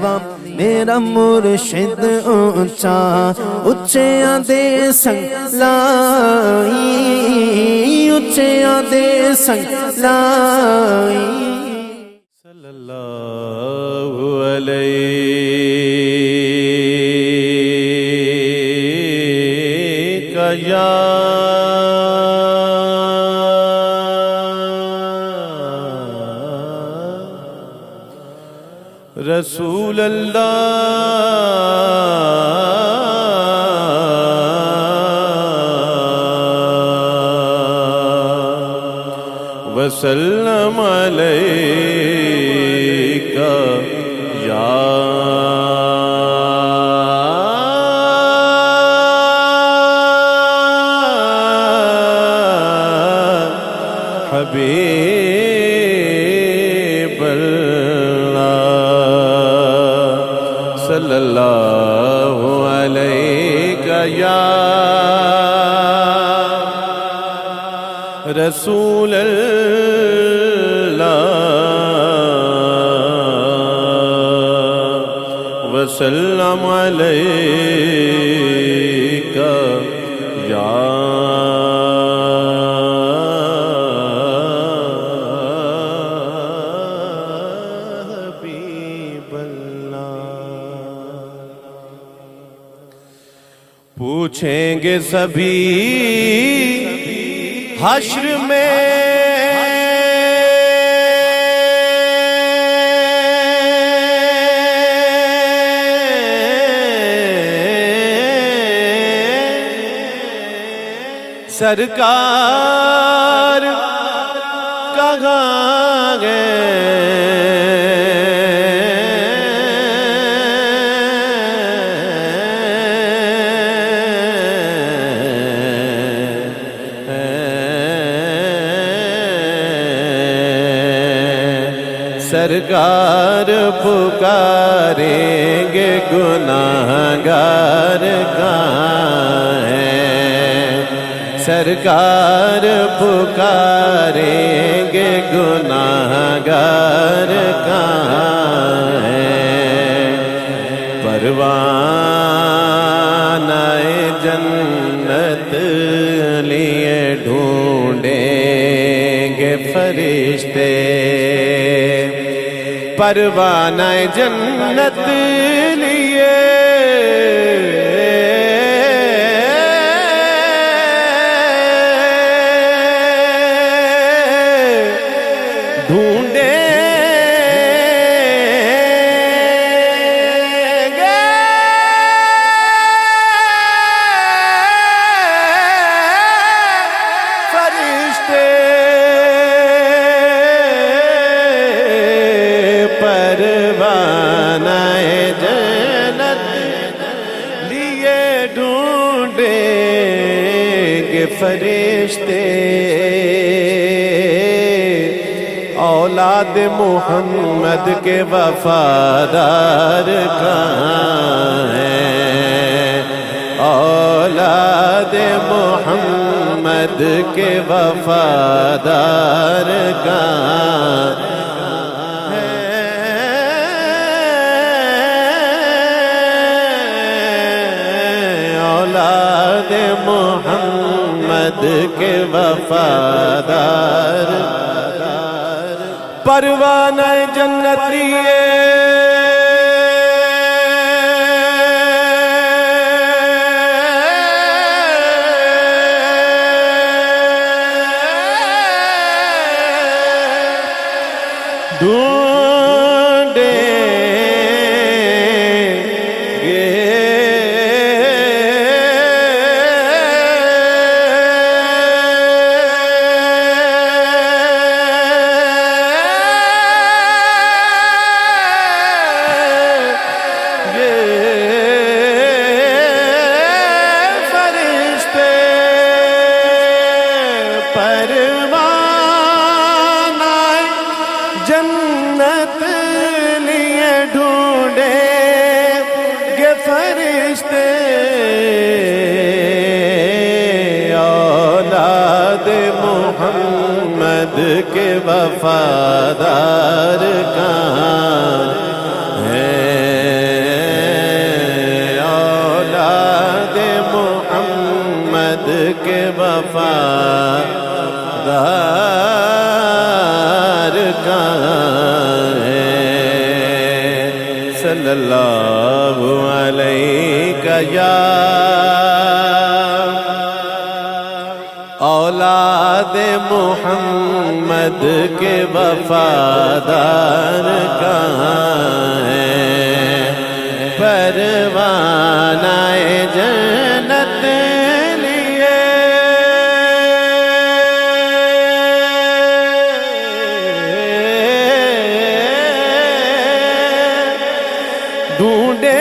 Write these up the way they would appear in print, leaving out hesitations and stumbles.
وا میرا مرشد اونچا اچیاں دے سنگ لائی اچیاں دے سنگ لائی صلی اللہ علیہ یا رسول اللہ وسلم علیک یا حبیب صلی اللہ علیہ یا رسول اللہ وسلم علیک یا پوچھیں گے سبھی حشر میں سرکار کہاں گئے سرکار پکاریں گے گناہگار کہاں ہیں سرکار پکاریں گے گناہگار کہاں ہیں پروانہ جنت لیے ڈھونڈیں گے فرشتے پروانہ جنت لیے ڈھونڈیں گے فرشتے پروانہ جنت لیے ڈھونڈیں گے فرشتے اولاد محمد کے وفادار کہاں ہیں اولاد محمد کے وفادار کہاں اولاد محمد کے وفادار پروانہ جنت لیے جنت لیے ڈھونڈے گے فرشتے اولاد محمد کے وفادار کہاں ہیں صلی اللہ علیہ یا اولاد محمد کے وفادار کہاں ہیں پروانہ جنت لیے ڈھونڈے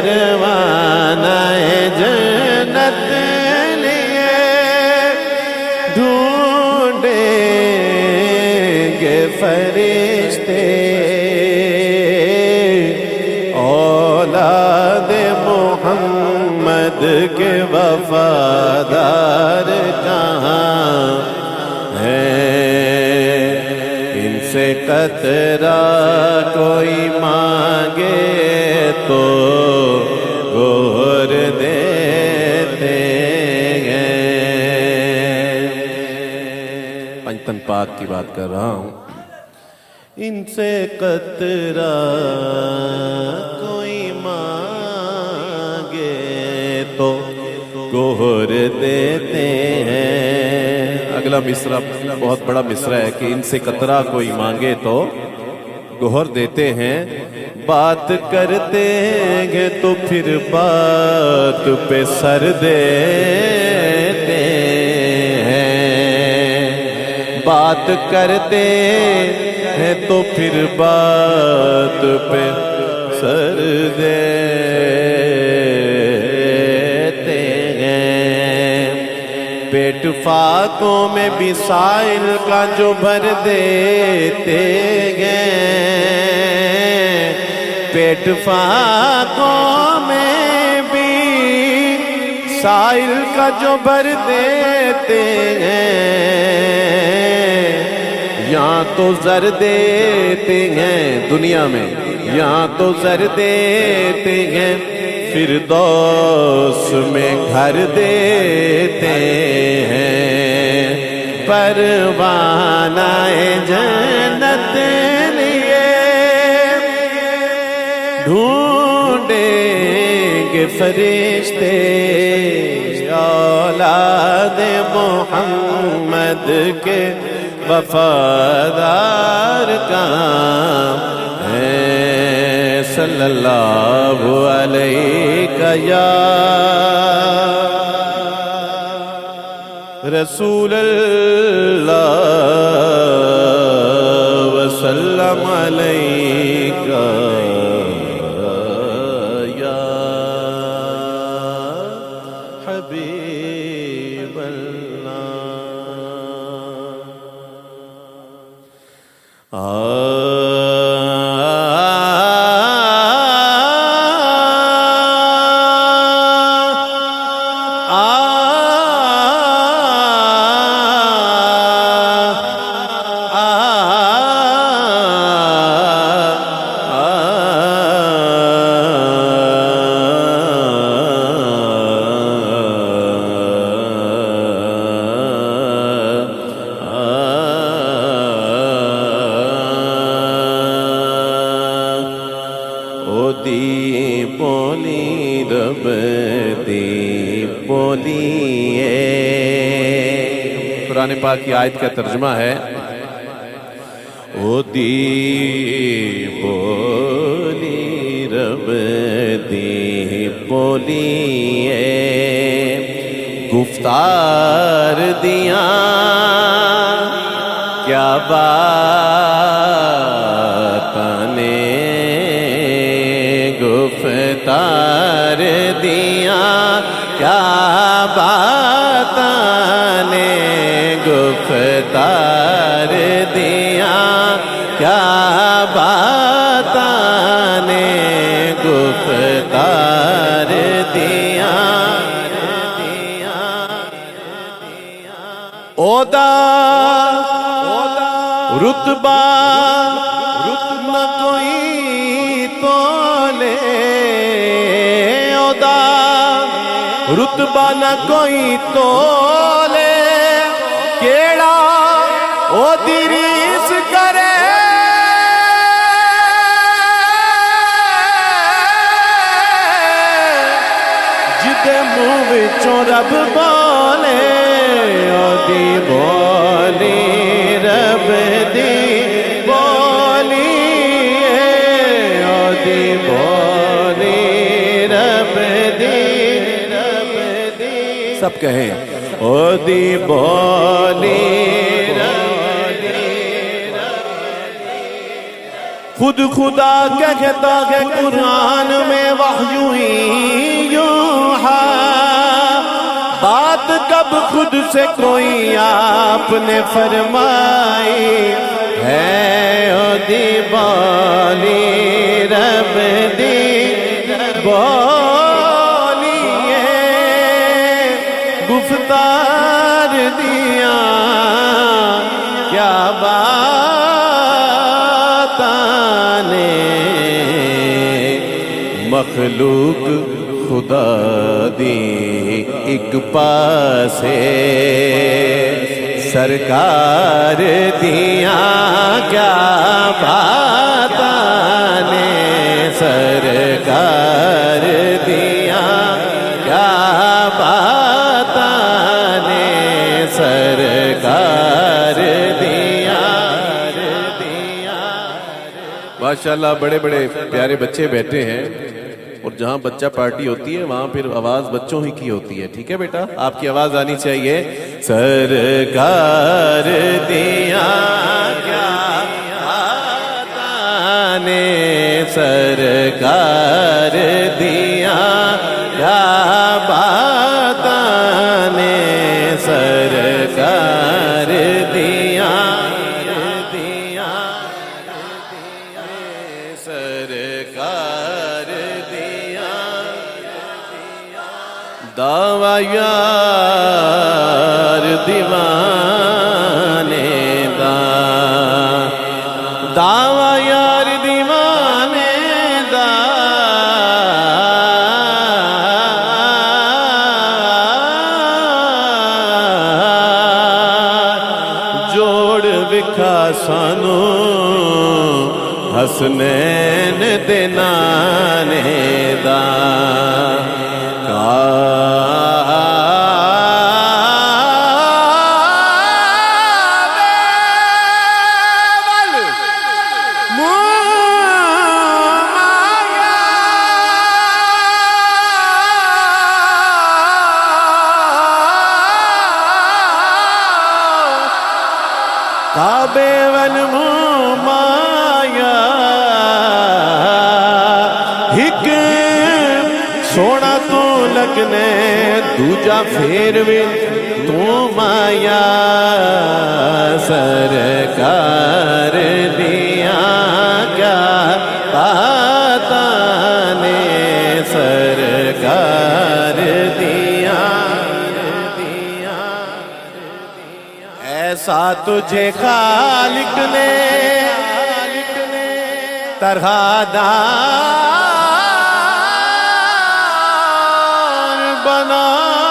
پروانہ جنت لیے ڈھونڈیں گے فرشتے اولاد محمد کے وفادار کہاں ہیں ان سے قطرہ کوئی مانگے تو گور دیتے ہیں پنجتن پاک کی بات کر رہا ہوں ان سے قطرہ کوئی مانگے تو گور دیتے ہیں اگلا مصرع بہت بڑا مصرع ہے کہ ان سے قطرہ کوئی مانگے تو گوہر دیتے ہیں بات کرتے ہیں تو پھر بات پہ سر دیتے ہیں بات کرتے ہیں تو پھر بات پہ سر دیتے ہیں پیٹ فاقوں میں بھی سائل کا جو بھر دیتے ہیں پیٹ فاقوں میں بھی سائل کا جو بھر دیتے ہیں یہاں تو زر دیتے ہیں دنیا میں یہاں تو زر دیتے ہیں فردوس میں گھر دیتے ہیں پروانہ جنت لیے ڈھونڈیں گے فرشتے اولاد محمد کے وفادار کہاں ہیں صلی اللہ علیہ یا رسول اللہ وسلم علیہ یا حبیب اللہ قرآن پاک کی آیت کا ترجمہ ہے او دی بولی رب دی بولی گفتار دیاں کیا باتانے گفتار دیاں کیا باتانے گفتار دیاں کیا باتانے گفتار دیاں اودا رتبہ نہ کوئی تولے، اودا رتبہ نہ کوئی تولے، کیڑا او دی ریس کرے، جدے منہ وچوں رب بولے، او دی بولی رب دی بولی، او دی بولی رب دی، سب کہیں او دی بولی رب دی، خود خدا کہتا ہے قرآن میں وحی یوحا، بات کب خود سے کوئی آپ نے فرمائی ہے، او دی بولی رب دی بولی، گفتار دیا کیا باتاں نے، مخلوق خدا دی ایک پاسے، سرکار دیا کیا باتاں نے، سرکار دیا کیا باتاں نے، سرکار دیا۔ ماشاءاللہ بڑے بڑے پیارے بچے بیٹھے ہیں، اور جہاں بچہ پارٹی ہوتی ہے وہاں پھر آواز بچوں ہی کی ہوتی ہے، ٹھیک ہے بیٹا، آپ کی آواز آنی چاہیے، سرکار دیا کیا باتاں نے، سرکار دیا کیا باتاں نے، سرکار دیا سرکار دیا، دعویٰ یار دیوانے دا، دعویٰ یار دیوانے دا، جوڑ وکھا سانو حسنین دے نانے دا، کعبے ول مایا ہک سونا تو لگنے، دوجا پھر بھی تو مایا، سرکار دیا کیا باتاں نے، سرکار دیا، ایسا تجھے خالق نے طرح دار بنایا،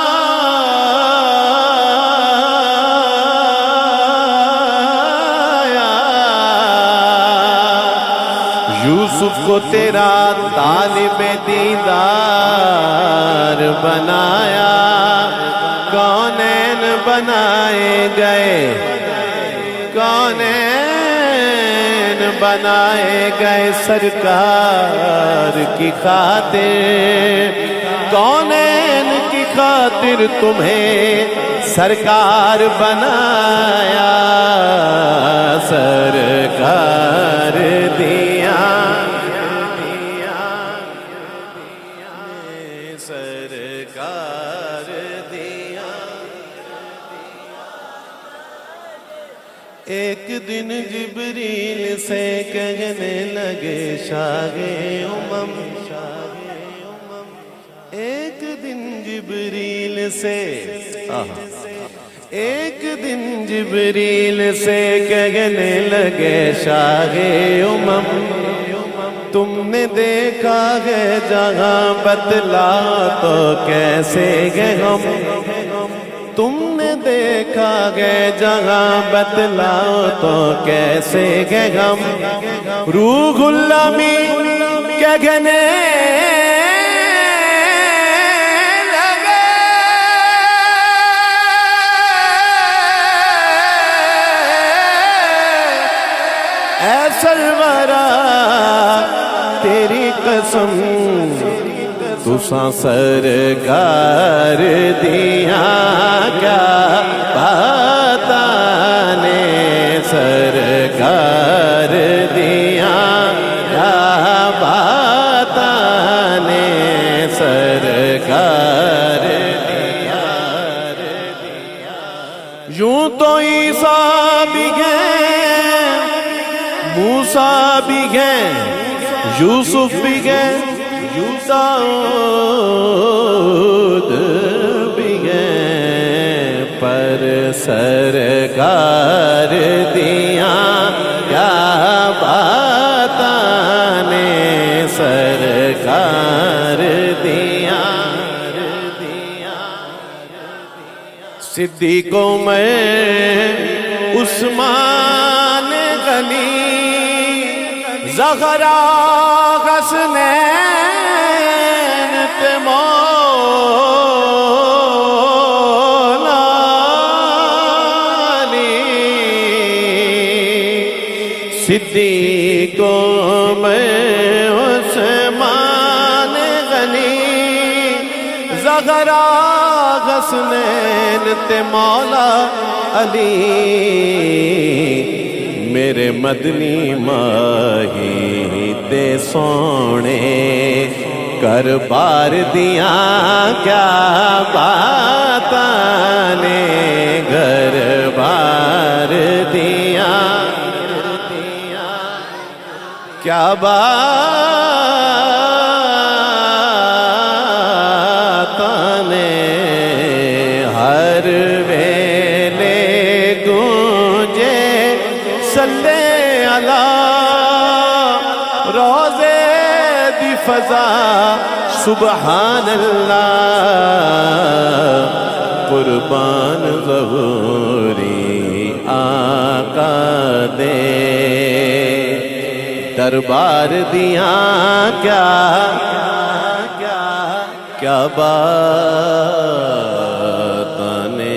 یوسف کو تیرا طالب دیدار بنایا، کونین بنائے گئے، کونین بنائے گئے سرکار کی خاطر، کونین کی خاطر تمہیں سرکار بنایا، سرکار دیا سرکار دیا۔ ایک دن جبریل سے کہنے لگے شاہ امم، ایک دن جبریل سے ایک دن جبریل سے کہنے لگے شاہ امم تم نے دیکھا ہے جہاں بتلا تو کیسے گئے ہم تم نے دیکھا ہے جہاں بتلا تو کیسے گئے ہم روح الامین کہنے اے سرورا تیری قسم تساں سرکار دیا کیا پتا نے سرکار دیا کیا پتا نے سرکار دیا یوں تو عیسیٰ بھی گئے موسیٰ بھی گئے یوسف بھی گئے داؤد بھی گئے پر سرکار دیا کیا پتا نے سرکار دیا صدیقوں میں عثمان غنی زہرا حسنین تے مولا علی صدیقوں میں عثمان غنی زہرا حسنین تے مولا علی میرے مدنی ماہی دے سونے کر بار دیا کیا باتا نے گھر بار دیا کیا باتا نے ہر ویلے گونجے صلی علی روزے دی فضا سبحان اللہ قربان ظہوری آقا دے دربار دیا کیا بات نے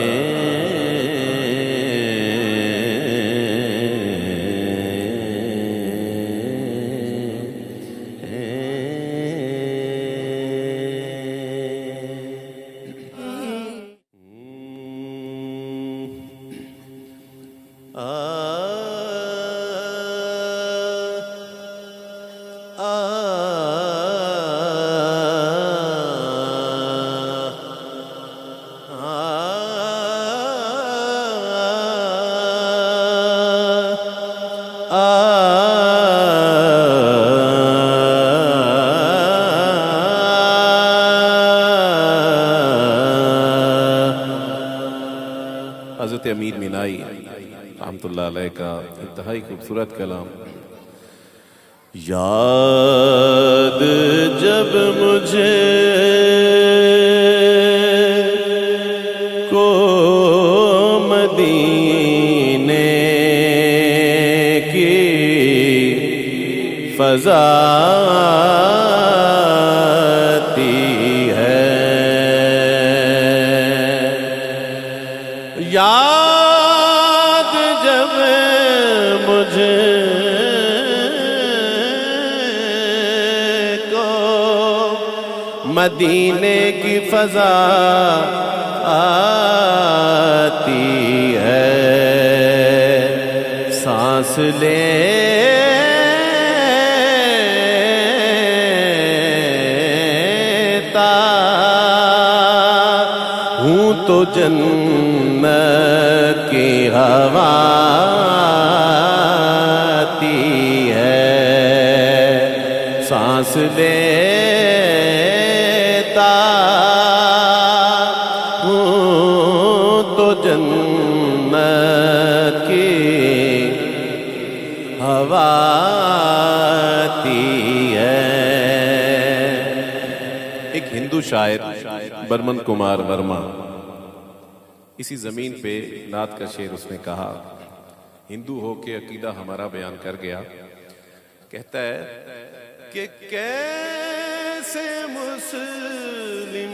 حضرت امیر مینائی رحمت اللہ علیہ کا انتہائی خوبصورت کلام یاد جب مجھے کو مدینے کی فضا یاد جب مجھے کو مدینے کی فضا آتی ہے سانس لیتا ہوں تو جنت کی ہوا آتی ہے سانس لیتا ہوں تو جنت ایک ہندو شاعر برمن کمار ورما، اسی زمین پہ نعت کا شعر اس نے کہا، ہندو ہو کے عقیدہ ہمارا بیان کر گیا، کہتا ہے کہ کیسے مسلم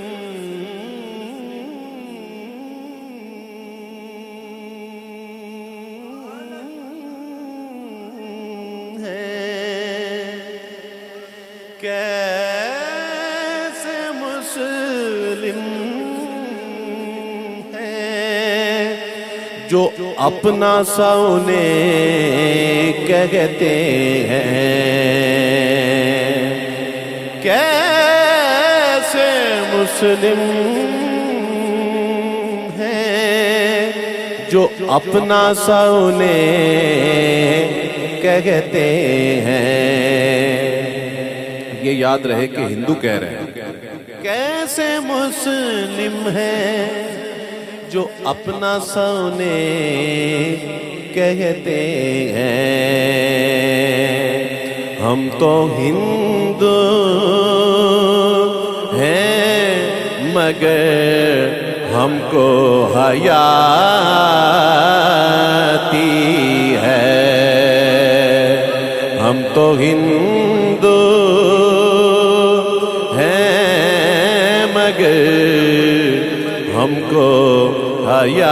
کیسے مسلم ہے جو اپنا سا انہیں کہتے ہیں، کیسے مسلم ہے جو اپنا سا انہیں کہتے ہیں۔ یہ یاد رہے کہ ہندو کہہ رہے ہیں، کیسے مسلم ہے جو اپنا سا انہیں کہتے ہیں۔ ہم تو ہندو ہیں مگر ہم کو حیاتی ہے، ہم تو ہندو ہیں مگر ہم کو حیاتی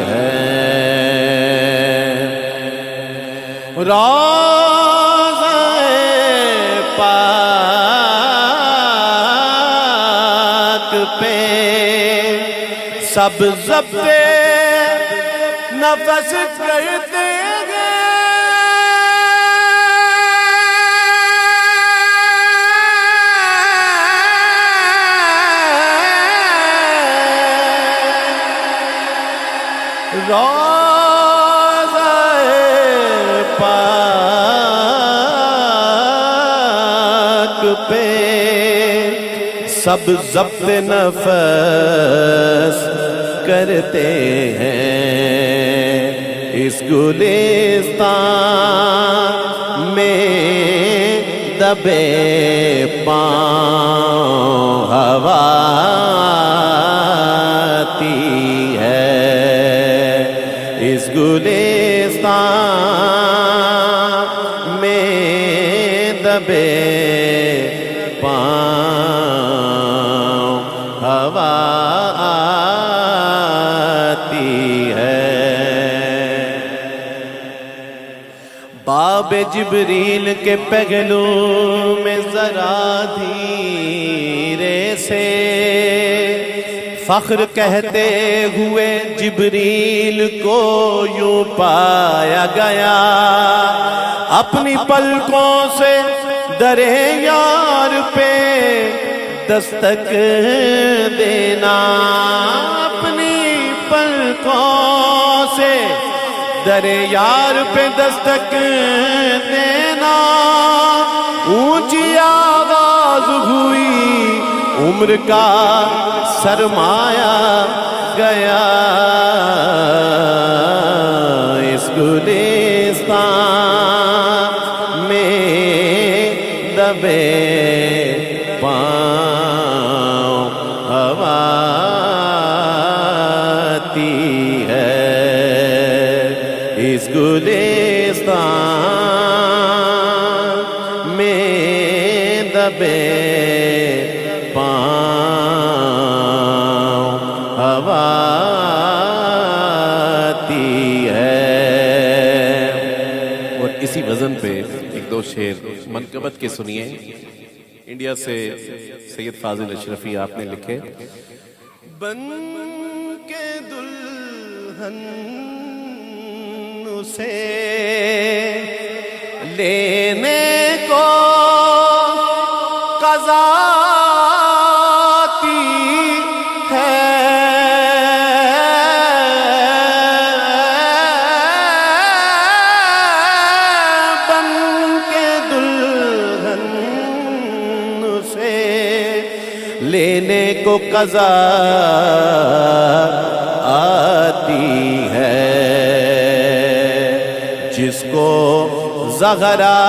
ہے۔ روضہ پاک پہ سب ضبط نفس کرتے گئے، روضہ پاک پہ سب ضبط نفس کرتے ہیں۔ اس گلستان میں دبے پاؤں ہوا آتی ہے، اس گلستان میں دبے پاؤں ہوا آتی ہے۔ باب جبریل کے پہلو میں ذرا دھیرے سے فخر کہتے ہوئے جبریل کو یوں پایا گیا، اپنی پلکوں سے در یار پہ دستک دینا، اپنی پلکوں سے در یار پہ دستک دینا، اونچی آواز ہوئی عمر کا سرمایہ گیا، اس گلستان میں دبے پاؤں ہوا آتی ہے، اس گلستان میں دبے پاؤں ہوا آتی ہے۔ اور اسی وزن پہ ایک دو شعر منقبت کے سنیے، انڈیا سے سید فاضل اشرفی آپ نے لکھے۔ بن کے دلہن اسے لینے کو قضا آتی ہے، بن کے دلہن اسے لینے کو قضا آتی ہے، جس کو زغرا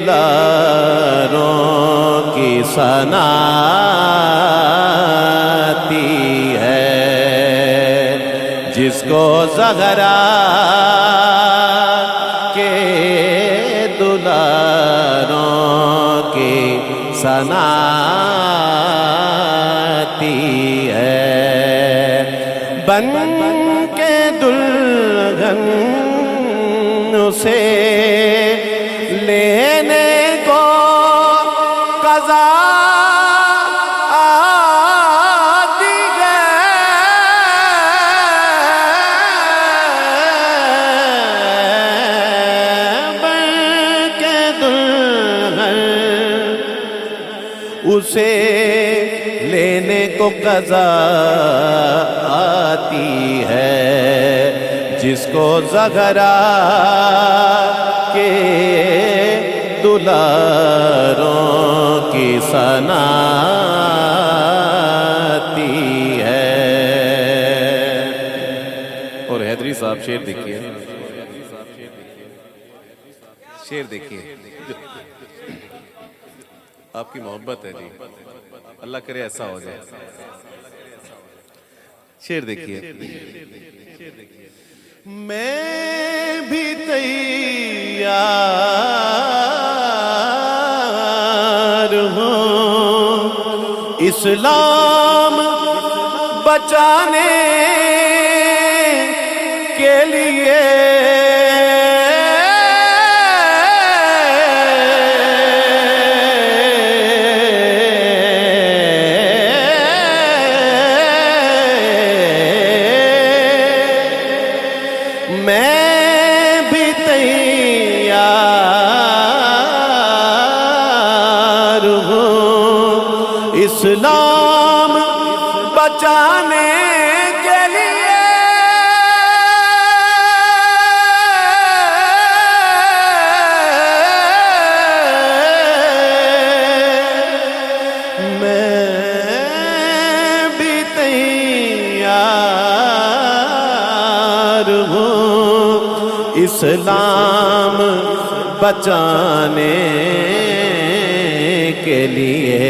دلاروں کی ثنا آتی ہے، جس کو زہرا کے دلاروں کی ثنا آتی ہے، بن کے دلہن اسے لینے کو قضا آتی ہے، بن کے دلہن اسے لینے کو قضا آتی ہے، جس کو زہرا کے دلاروں کی ثنا آتی ہے۔ اور حیدری صاحب شعر دیکھیے، شعر دیکھیے، آپ کی محبت ہے جی، اللہ کرے ایسا ہو جائے۔ شعر دیکھیے، میں بھی تیار ہوں اسلام بچانے کے لیے، میں بھی تیار ہوں اسلام بچانے کے لیے، میں بھی تیار ہوں اسلام بچانے کے لیے،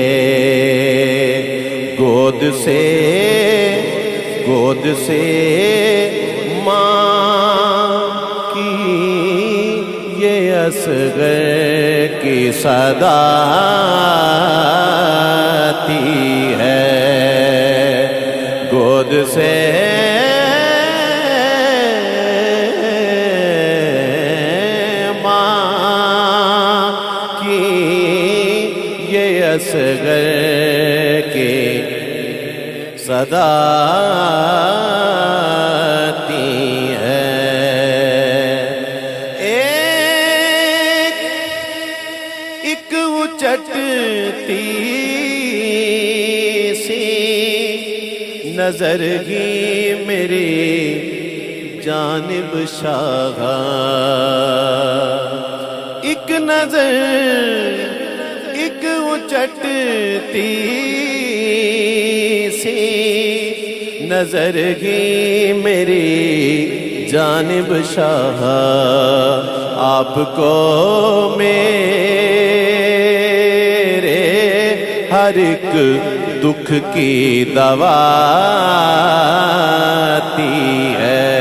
گود سے ماں کی یہ اصغر کی صدا آتی ہے، گود سے اصغر کی صدا آتی ہے، ایک اچٹتی سی نظر گی میری جانب شاہ، ایک نظر اچٹتی سی نظر گی میری جانب شاہ، آپ کو میرے ہر ایک دکھ کی دوا آتی ہے۔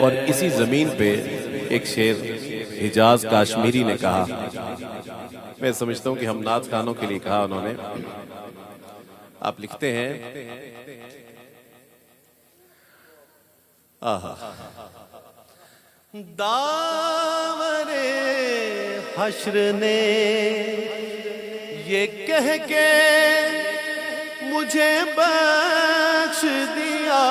اور اسی زمین پہ ایک شعر حجاز کاشمیری نے کہا، میں سمجھتا ہوں کہ ہم نعت خانوں کے لیے کہا انہوں نے، آپ لکھتے ہیں، داور حشر نے یہ کہہ کے مجھے بخش دیا،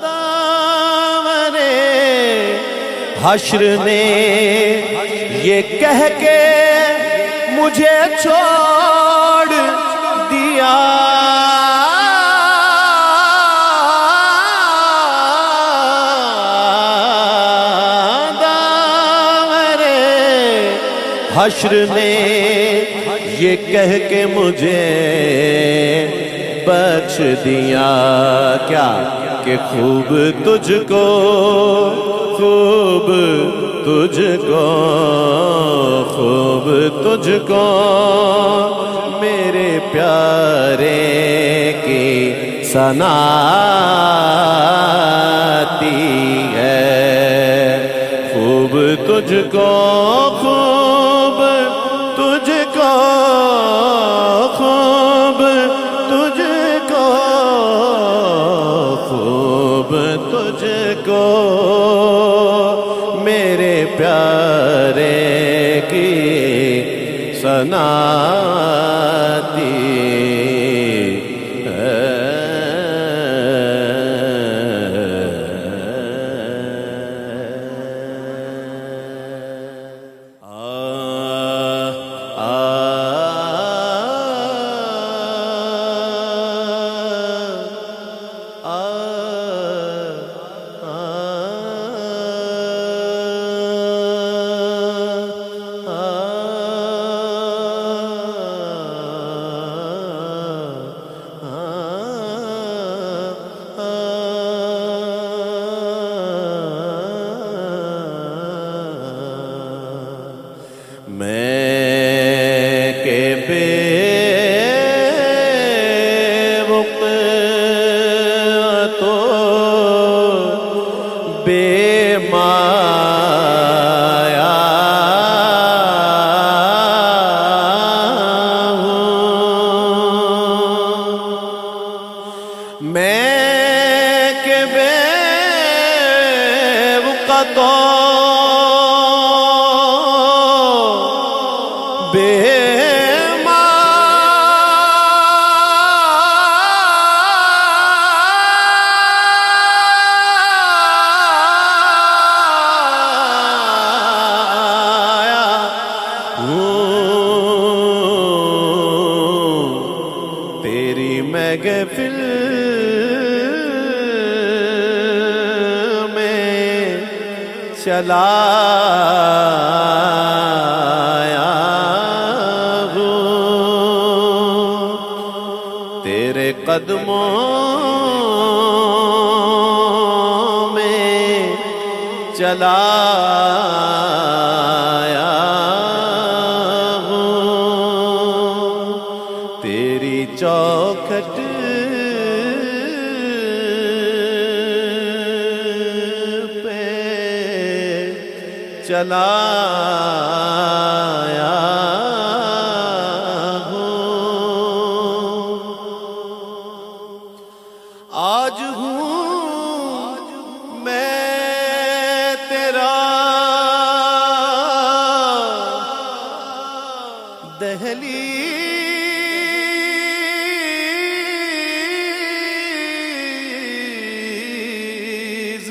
داور حشر نے یہ کہہ کے مجھے چھوڑ دیا، حشر نے یہ کہہ کے مجھے بخش دیا، کیا کہ خوب تجھ کو، خوب تجھ کو، خوب تجھ کو میرے پیارے کی ثنا آتی ہے، خوب تجھ کو، خوب تجھ کو، خوب تجھ کو، خوب تجھ کو میرے پیارے کی ثنا آتی ہے۔ میں کہ بے وقت تو بے مایا ہوں، میں کہ بے وقت تو بے مایا ہوں، تیری محفل میں چلا تیرے قدموں میں چلا آیا ہوں، تیری چوکھٹ پہ چلا آیا آج ہوں میں تیرا دہلیز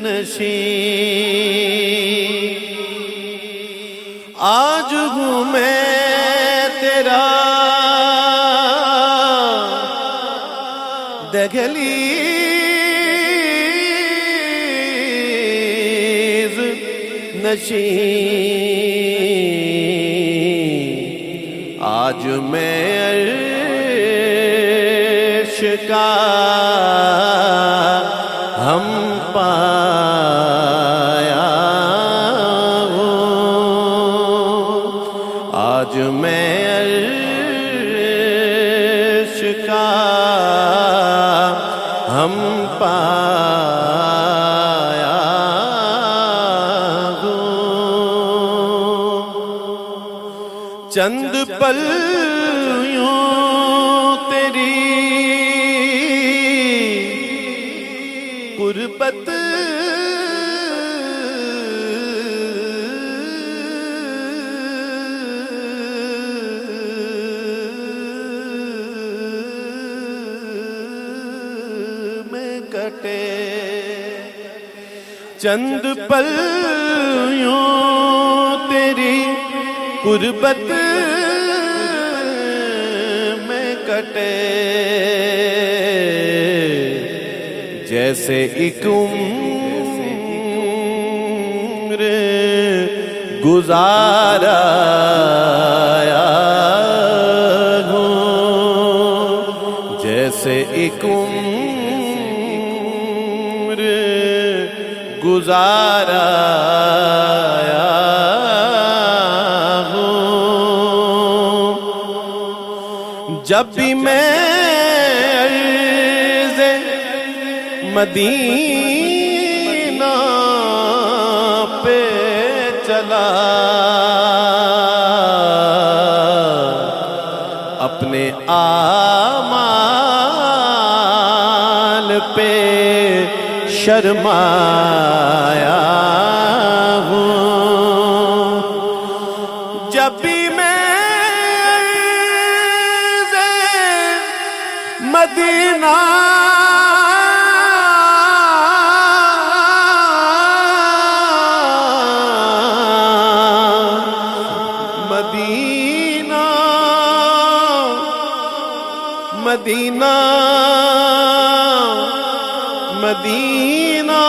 نشین، آج ہوں میں تیرا دہلیز نشین، آج میں عرش کا ہم پایا ہوں، آج میں عرش کا ہم پایا ہوں، چند پل یوں تیری قربت کٹے، چند پل یوں تیری قربت میں کٹے، جیسے ایک عمر گزارا ہوں، جیسے ایک عمر گزارا ہوں۔ جب بھی میں عرض مدینہ پہ چلا، اپنے اعمال پہ شرمایا ہوں۔ جب بھی میں مدینہ مدینہ مدینہ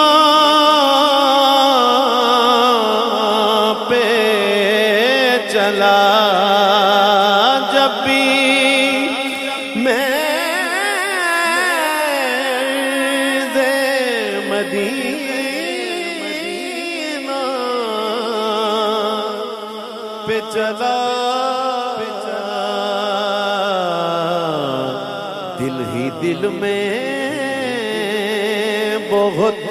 پہ چلا، جب بھی میں مدینہ پہ چلا، دل ہی دل میں بہت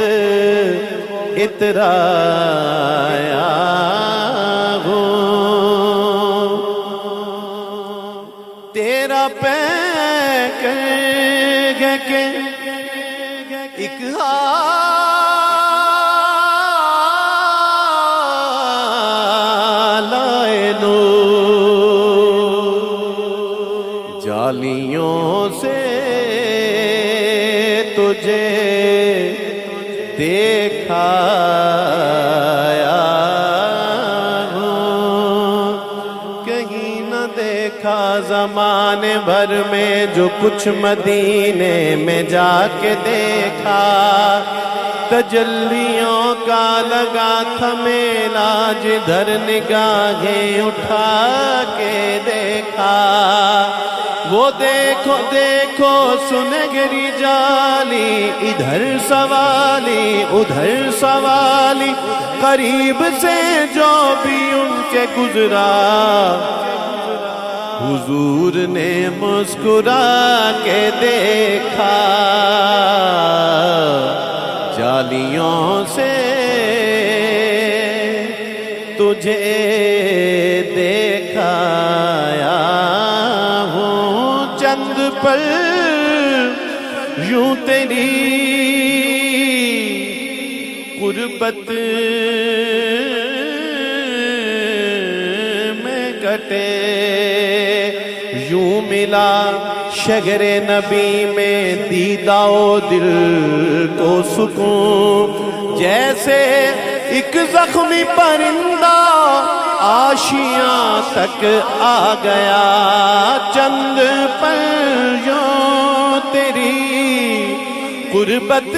اترایا ہوں۔ تیرا پیک ہے کہ ایک لائے نو جالیوں سے تجھے دیکھایا ہوں، کہیں نہ دیکھا زمانے بھر میں جو کچھ مدینے میں جا کے دیکھا، تجلیوں کا لگا تھا میلہ جدھر نگاہیں اٹھا کے دیکھا، وہ دیکھو دیکھو سنہری جالی، ادھر سوالی ادھر سوالی، قریب سے جو بھی ان کے گزرا، حضور نے مسکرا کے دیکھا، جالیوں سے تجھے دیکھایا ہوں، چند پل یوں تیری قربت میں کٹے، یوں ملا شہر نبی میں دیدہ و دل کو سکون، جیسے ایک زخمی پرندہ آشیاں تک آ گیا، چند پل یوں تیری قربت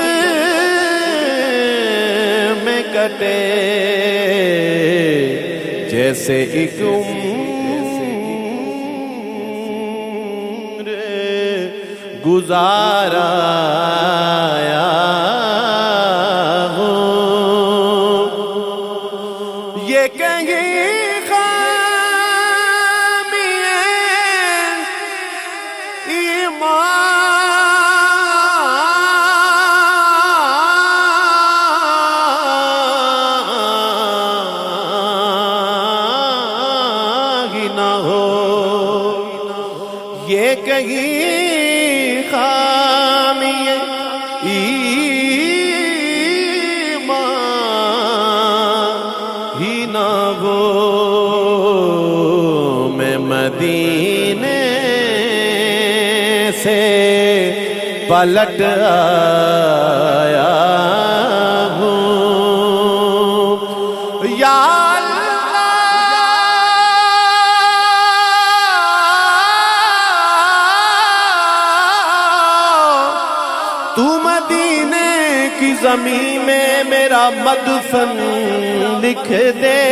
میں کٹے، جیسے ایک عمر گزارا ہوں، یہ کہیں خامی ایمان ہی نہ ہو، یہ کہیں خامی ایمان ہی نہ ہو، میں مدینے سے پلٹ آیا ہوں، یا تو مدینے کی زمین میں میرا مدفن لکھ دے،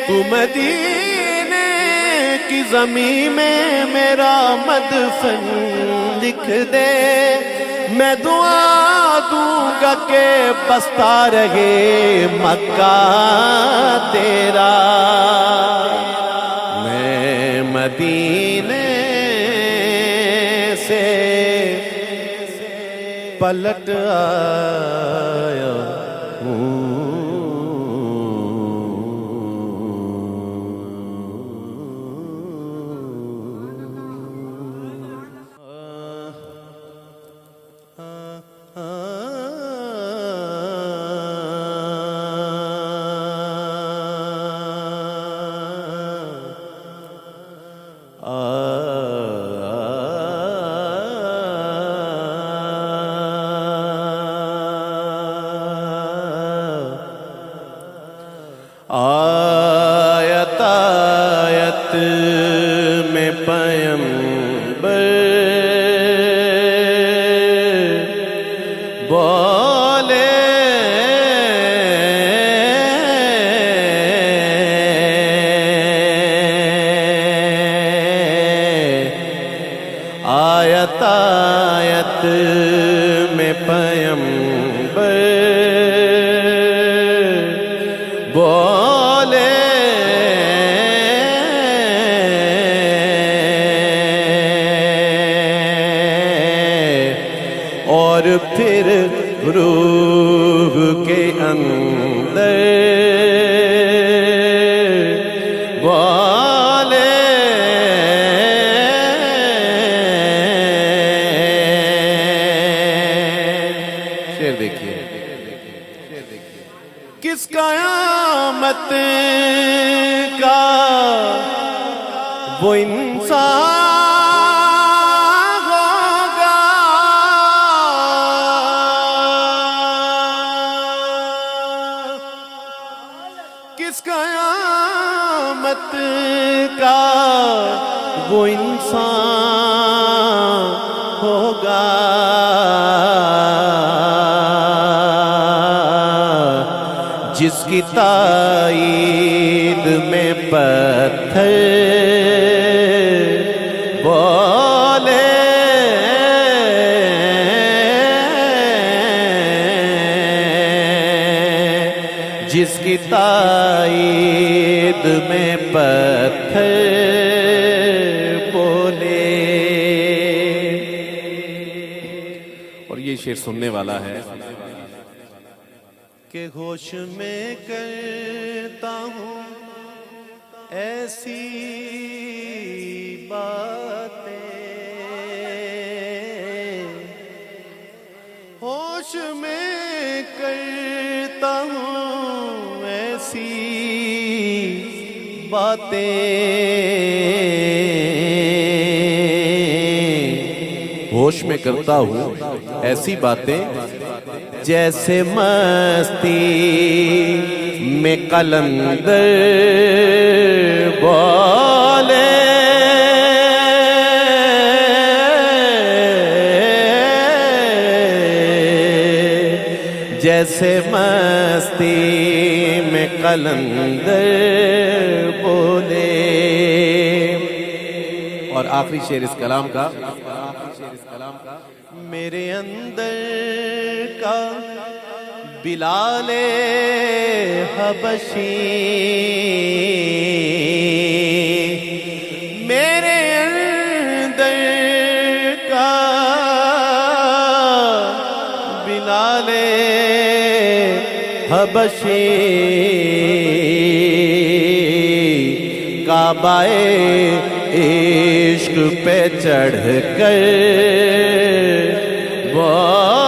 تو مدینے کی زمین میں میرا مدفن لکھ دے، میں دعا دوں گا کہ بستا رہے مکہ تیرا، میں مدینے سے پلٹ آیا ہوں۔ آیت آیت میں پیغمبر بولے، آیت آیت میں پیغمبر بولے، اور پھر روح کے اندر بولے، شعر دیکھیے، کس قیامت کا وہ انسان ہوگا کس قیامت کا وہ انسان ہوگا جس کی تائید میں پتھر بولے، جس کی تائید میں پتھر بولے۔ اور یہ شعر سننے والا ہے کہ ہوش میں کرتا ہوں ایسی باتیں، ہوش میں کرتا ہوں ایسی باتیں، ہوش میں کرتا ہوں ایسی باتیں جیسے مستی میں قلندر بولے، جیسے مستی میں قلندر بولے۔ اور آخری شعر اس کلام کا، میرے اندر کا بلال حبشی، میرے اندر کا بلال حبشی، کعبہ عشق پہ چڑھ کر بولے،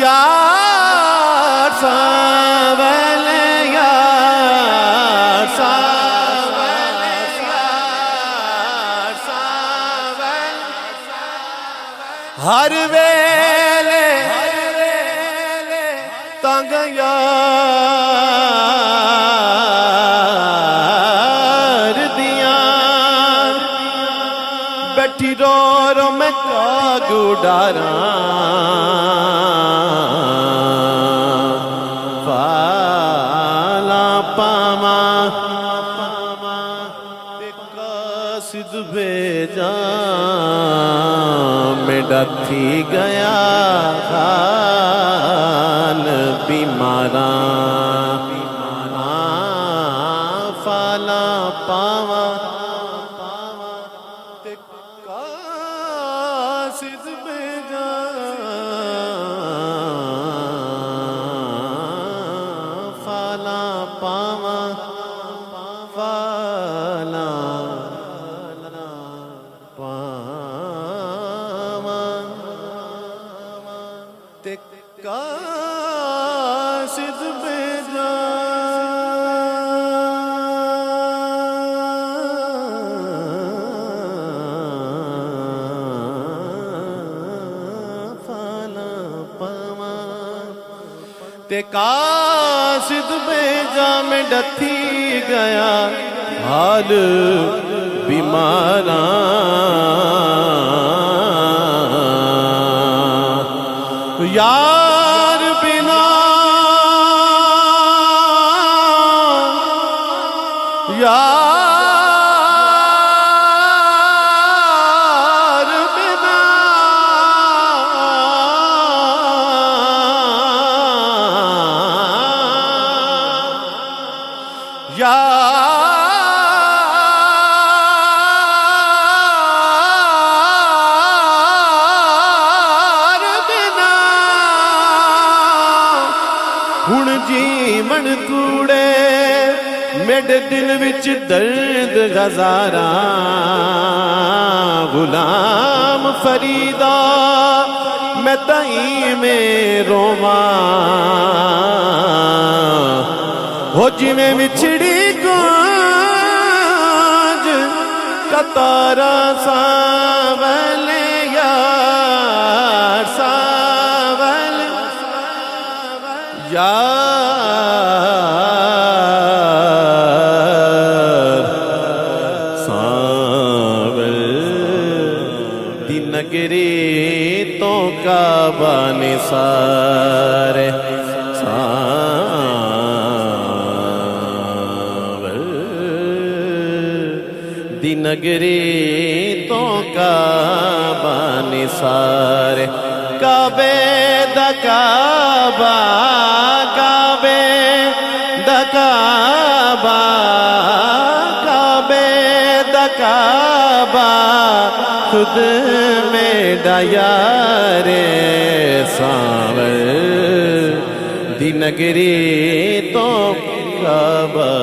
یار ساول یار ساول یار ساول ہر ویلے تنگ یار دیاں بیٹھی رو رو میں کاگ اڈاراں فالا پاواں تے قاصد بھیجاں میں ڈتھی گیا حال بیماراں فالا پاواں تے قاصد بھیجاں فالا پاواں فالا پاواں تے قاصد بھیجاں فالا پاواں تے قاصد بھیجا میں ڈتھی گیا حال بیماراں یار بنا یار بنا یار بنا ہن جیون کوڑے میرے دل وچ درد ہزاراں غلام فریدا میں تائیں میں روواں ہو جویں وچھڑی گونج قطارہ ساول یار ساول یار ساول دی نگری تو کعبہ نثار ساول دی نگری تو کعبہ نثار کعبے دا کعبہ کعبے دا کعبہ کعبے دا کعبہ خود میرا یار ساول دی نگری تو کعبہ